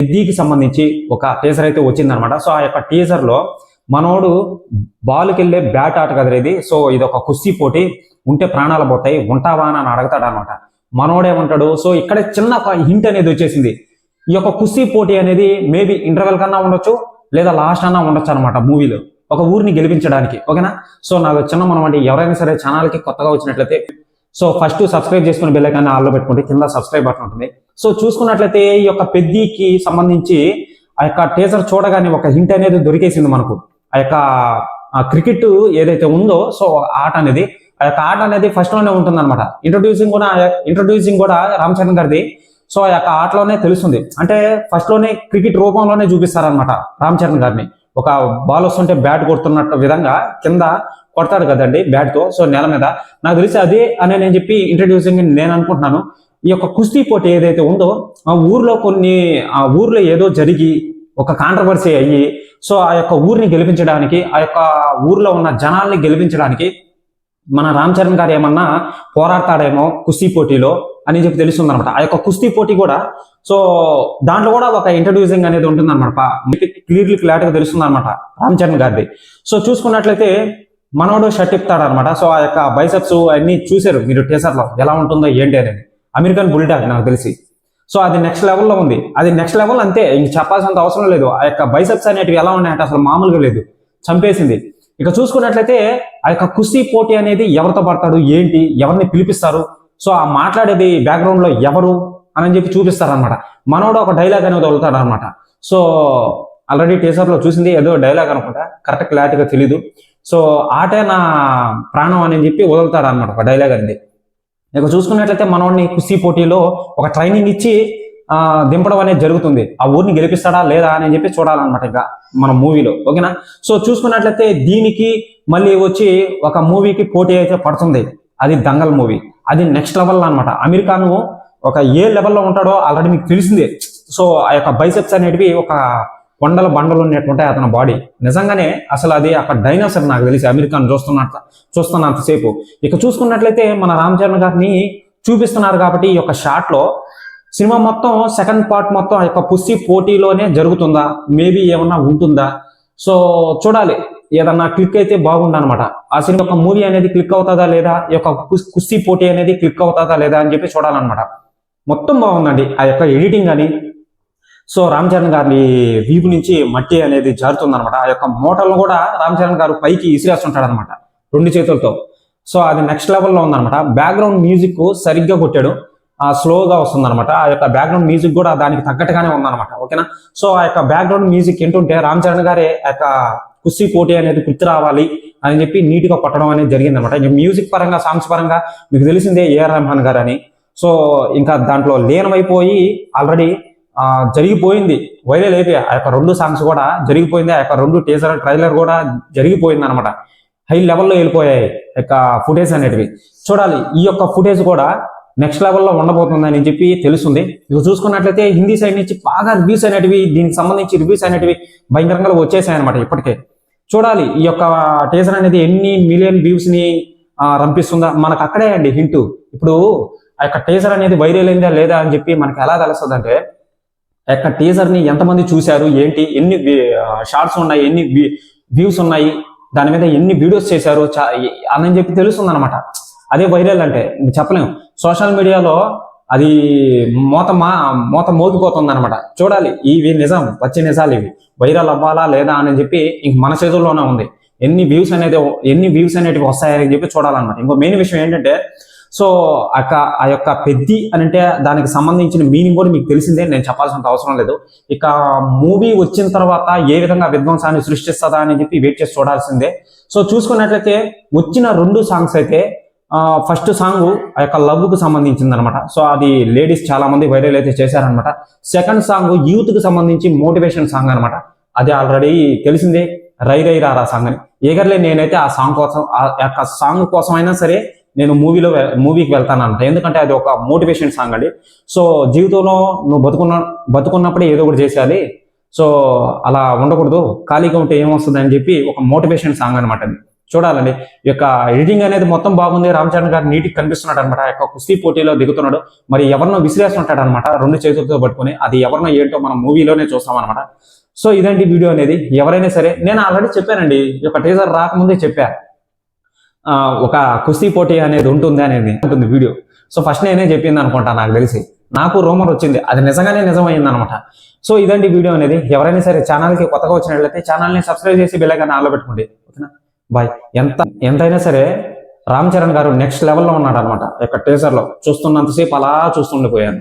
పెద్దీకి సంబంధించి ఒక టీజర్ అయితే వచ్చిందనమాట. సో ఆ యొక్క టీజర్ లో మనోడు బాల్కి వెళ్ళే బ్యాట్ ఆట కదా ఇది. సో ఇది ఒక కుస్తీ పోటీ, ఉంటే ప్రాణాలు పోతాయి, ఉంటావా అని అడగతాడు అనమాట. మనోడేమంటాడు, సో ఇక్కడ చిన్న హింట్ అనేది వచ్చేసింది. ఈ యొక్క కుస్తీ పోటీ అనేది మేబీ ఇంటర్వెల్ కన్నా ఉండొచ్చు, లేదా లాస్ట్ అన్నా ఉండొచ్చు అనమాట మూవీలో, ఒక ఊరిని గెలిపించడానికి. ఓకేనా? సో నాకు చిన్న మనం అంటే ఎవరైనా సరే ఛానల్కి కొత్తగా వచ్చినట్లయితే సో ఫస్ట్ సబ్స్క్రైబ్ చేసుకుని బెల్ ఐకాన్ ఆల్లో పెట్టుకుంటే కింద సబ్స్క్రైబ్ బటన్ ఉంటుంది. సో చూసుకున్నట్లయితే ఈ యొక్క పెద్దీకి సంబంధించి ఆ యొక్క టీజర్ చూడగానే ఒక హింట్ అనేది దొరికేసింది మనకు. ఆ యొక్క క్రికెట్ ఏదైతే ఉందో, సో ఆట అనేది, ఆ యొక్క ఆట అనేది ఫస్ట్ లోనే ఉంటుంది అనమాట. ఇంట్రొడ్యూసింగ్ కూడా రామ్ చరణ్ గారిది. సో ఆ యొక్క ఆటలోనే తెలుస్తుంది, అంటే ఫస్ట్ లోనే క్రికెట్ రూపంలోనే చూపిస్తారనమాట రామ్ చరణ్ గారిని. ఒక బాల్ వస్తుంటే బ్యాట్ కొడుతున్నట్టు విధంగా కింద కొడతాడు కదండి బ్యాట్ తో, సో నేల మీద. నాకు తెలిసి అదే అని నేను చెప్పి ఇంట్రడ్యూసింగ్ నేను అనుకుంటున్నాను. ఈ యొక్క కుస్తీ పోటీ ఏదైతే ఉందో, ఆ ఊర్లో ఏదో జరిగి ఒక కాంట్రవర్సీ అయ్యి, సో ఆ యొక్క ఊరిని గెలిపించడానికి, ఆ యొక్క ఊర్లో ఉన్న జనాల్ని గెలిపించడానికి మన రామ్ చరణ్ గారు ఏమన్నా పోరాడతాడేమో కుస్తీ పోటీలో అని చెప్పి తెలుస్తుంది అనమాట. ఆ యొక్క కుస్తీ పోటీ కూడా, సో దాంట్లో కూడా ఒక ఇంట్రడ్యూసింగ్ అనేది ఉంటుంది అనమాట. క్లారిటీగా తెలుస్తుంది అనమాట రామ్ చరణ్ గారిది. సో చూసుకున్నట్లయితే మనోడు షర్ట్ ఇప్తాడు అనమాట. సో ఆ యొక్క బైసెప్స్ అన్ని చూశారు మీరు టీజర్ లో, ఎలా ఉంటుందో ఏంటి అనేది. అమెరికన్ బుల్డాగ్ నాకు తెలిసి. సో అది నెక్స్ట్ లెవెల్లో ఉంది. అది నెక్స్ట్ లెవెల్ అంతే, ఇంక చెప్పాల్సినంత అవసరం లేదు. ఆ యొక్క బైసెప్స్ అనేటివి ఎలా ఉన్నాయంటే అసలు మామూలుగా లేదు, చంపేసింది. ఇక చూసుకున్నట్లయితే ఆ యొక్క కుస్తీ పోటీ అనేది ఎవరితో పడతాడు, ఏంటి, ఎవరిని పిలిపిస్తారు, సో ఆ మాట్లాడేది బ్యాక్గ్రౌండ్ లో ఎవరు అని చెప్పి చూపిస్తారనమాట. మనోడు ఒక డైలాగ్ అనేది వదులుతాడు అనమాట. సో ఆల్రెడీ టీజర్ లో చూసింది ఏదో డైలాగ్ అనుకుంటా, కరెక్ట్ క్లారిటీగా తెలీదు. సో ఆటే నా ప్రాణం అని చెప్పి వదులుతాడు అనమాట ఒక డైలాగ్ అనేది. ఇక చూసుకున్నట్లయితే మనోడిని కుస్తీ పోటీలో ఒక ట్రైనింగ్ ఇచ్చి దింపడం అనేది జరుగుతుంది. ఆ ఊరిని గెలిపిస్తాడా లేదా అని చెప్పి చూడాలన్నమాట ఇక మన మూవీలో. ఓకేనా? సో చూసుకున్నట్లయితే దీనికి మళ్ళీ వచ్చి ఒక మూవీకి పోటీ అయితే పడుతుంది, అది దంగల్ మూవీ. అది నెక్స్ట్ లెవెల్ అనమాట. అమెరికాను ఒక ఏ లెవెల్లో ఉంటాడో ఆల్రెడీ మీకు తెలిసిందే. సో ఆ యొక్క బైసెప్స్ అనేటివి ఒక బండలు ఉన్నట్టుంటాయి అతని బాడీ. నిజంగానే అసలు అది అక్కడ డైనోసర్ నాకు తెలిసి, అమెరికాను చూస్తున్నంతసేపు. ఇక చూసుకున్నట్లయితే మన రామ్ చరణ్ గారిని చూపిస్తున్నారు కాబట్టి ఈ యొక్క షాట్ లో సినిమా మొత్తం సెకండ్ పార్ట్ మొత్తం ఆ యొక్క కుస్తీ పోటీలోనే జరుగుతుందా, మేబీ ఏమన్నా ఉంటుందా, సో చూడాలి. ఏదన్నా క్లిక్ అయితే బాగుందనమాట. ఆ సినిమా యొక్క మూవీ అనేది క్లిక్ అవుతుందా లేదా, ఈ యొక్క కుస్తీ పోటీ అనేది క్లిక్ అవుతుందా లేదా అని చెప్పి చూడాలన్నమాట. మొత్తం బాగుందండి ఆ యొక్క ఎడిటింగ్ అని. సో రామ్ చరణ్ గారి వీపు నుంచి మట్టి అనేది జారుతుంది అనమాట. ఆ యొక్క మోటార్లు కూడా రామ్ చరణ్ గారు పైకి ఇసిరేస్తుంటాడు అనమాట 2 చేతులతో. సో అది నెక్స్ట్ లెవెల్లో ఉందన్నమాట. బ్యాక్గ్రౌండ్ మ్యూజిక్ సరిగ్గా కొట్టాడు, స్లోగా వస్తుంది అనమాట. ఆ యొక్క బ్యాక్గ్రౌండ్ మ్యూజిక్ కూడా దానికి తగ్గట్టుగానే ఉందన్నమాట. ఓకేనా? సో ఆ యొక్క బ్యాక్గ్రౌండ్ మ్యూజిక్ ఏంటంటే రామ్ చరణ్ గారే ఆ యొక్క కుస్తీ పోటీ అనేది గుర్తు రావాలి అని చెప్పి నీట్ గా కొట్టడం అనేది జరిగింది అనమాట. ఇంకా మ్యూజిక్ పరంగా, సాంగ్స్ పరంగా మీకు తెలిసిందే ఏఆర్ రెహమాన్ గారు అని. సో ఇంకా దాంట్లో లీనమైపోయి ఆల్రెడీ జరిగిపోయింది, వైరల్ అయిపోయి ఆ యొక్క 2 సాంగ్స్ కూడా జరిగిపోయింది. ఆ యొక్క 2 టీజర్ ట్రైలర్ కూడా జరిగిపోయింది అనమాట. హై లెవెల్లో వెళ్ళిపోయాయి యొక్క ఫుటేజ్ అనేటివి. చూడాలి ఈ యొక్క ఫుటేజ్ కూడా నెక్స్ట్ లెవెల్లో ఉండబోతుందని చెప్పి తెలుస్తుంది. ఇక చూసుకున్నట్లయితే హిందీ సైడ్ నుంచి బాగా రివ్యూస్ అనేటివి, దీనికి సంబంధించి రివ్యూస్ అనేటివి భయంకరంగా వచ్చేసాయి అనమాట ఇప్పటికే. చూడాలి ఈ యొక్క టీజర్ అనేది ఎన్ని మిలియన్ వ్యూస్ ని రంపిస్తుందా. మనకు అక్కడే అండి హింట్. ఇప్పుడు ఆ యొక్క టీజర్ అనేది వైరల్ అయిందా లేదా అని చెప్పి మనకి ఎలా తెలుస్తుంది అంటే, ఆ యొక్క టీజర్ ని ఎంతమంది చూశారు, ఏంటి, ఎన్ని షార్ట్స్ ఉన్నాయి, ఎన్ని వ్యూస్ ఉన్నాయి, దాని మీద ఎన్ని వీడియోస్ చేశారు అని చెప్పి తెలుస్తుంది అనమాట. అదే వైరల్ అంటే చెప్పలేము. సోషల్ మీడియాలో అది మోత మోగిపోతుంది అనమాట. చూడాలి ఇవి నిజం, వచ్చే నిజాలు ఇవి వైరల్ అవ్వాలా లేదా అని చెప్పి ఇంక మన చేతుల్లోనే ఉంది. ఎన్ని వ్యూస్ అనేటివి వస్తాయని చెప్పి చూడాలన్నమాట. ఇంకో మెయిన్ విషయం ఏంటంటే, సో ఆ యొక్క పెద్ది అని అంటే దానికి సంబంధించిన మీనింగ్ కూడా మీకు తెలిసిందే, నేను చెప్పాల్సినంత అవసరం లేదు. ఇక మూవీ వచ్చిన తర్వాత ఏ విధంగా విధ్వంసాన్ని సృష్టిస్తుందా అని చెప్పి వెయిట్ చేసి చూడాల్సిందే. సో చూసుకున్నట్లయితే వచ్చిన 2 సాంగ్స్ అయితే, ఫస్ట్ సాంగ్ ఆ యొక్క లవ్ కు సంబంధించింది అనమాట. సో అది లేడీస్ చాలా మంది వైరల్ అయితే చేశారనమాట. సెకండ్ సాంగ్ యూత్ కు సంబంధించి మోటివేషన్ సాంగ్ అనమాట. అది ఆల్రెడీ తెలిసిందే, రై రై రారా సాంగ్ అని. ఏగర్లే నేనైతే ఆ సాంగ్ కోసం అయినా సరే నేను మూవీకి వెళ్తాను అనమాట. ఎందుకంటే అది ఒక మోటివేషన్ సాంగ్ అండి. సో జీవితంలో నువ్వు బతుకున్నప్పుడే ఏదో ఒకటి చేసేయాలి, సో అలా ఉండకూడదు, ఖాళీగా ఉంటే ఏమొస్తుంది అని చెప్పి ఒక మోటివేషన్ సాంగ్ అనమాట అది. చూడాలండి. ఈ యొక్క ఎడిటింగ్ అనేది మొత్తం బాగుంది. రామ్ చరణ్ గారు నీటికి కనిపిస్తున్నాడు అనమాట. ఆ యొక్క కుస్తీ పోటీలో దిగుతున్నాడు. మరి ఎవరినో విసిరేస్తుంటాడు అనమాట 2 చేతులతో పట్టుకొని. అది ఎవరినో ఏంటో మనం మూవీలోనే చూస్తాం అనమాట. సో ఇదండి వీడియో అనేది. ఎవరైనా సరే నేను ఆల్రెడీ చెప్పానండి, ఈ యొక్క టీజర్ రాకముందే చెప్పా, ఒక కుస్తీ పోటీ అనేది ఉంటుంది వీడియో. సో ఫస్ట్ నేనే చెప్పింది అనుకుంటా, నాకు తెలిసి. నాకు రూమర్ వచ్చింది, అది నిజంగానే నిజమైంది అనమాట. సో ఇదండి వీడియో అనేది. ఎవరైనా సరే ఛానల్కి కొత్తగా వచ్చినట్లయితే ఛానల్ని సబ్స్క్రైబ్ చేసి బెల్ ఐకాన్ ఆన్లో పెట్టుకోండి. ఓకేనా, బాయ్. ఎంతైనా సరే రామ్ చరణ్ గారు నెక్స్ట్ లెవెల్లో ఉన్నాడు అనమాట. ఈ యొక్క టీజర్లో చూస్తున్నంతసేపు అలా చూస్తుండిపోయాను.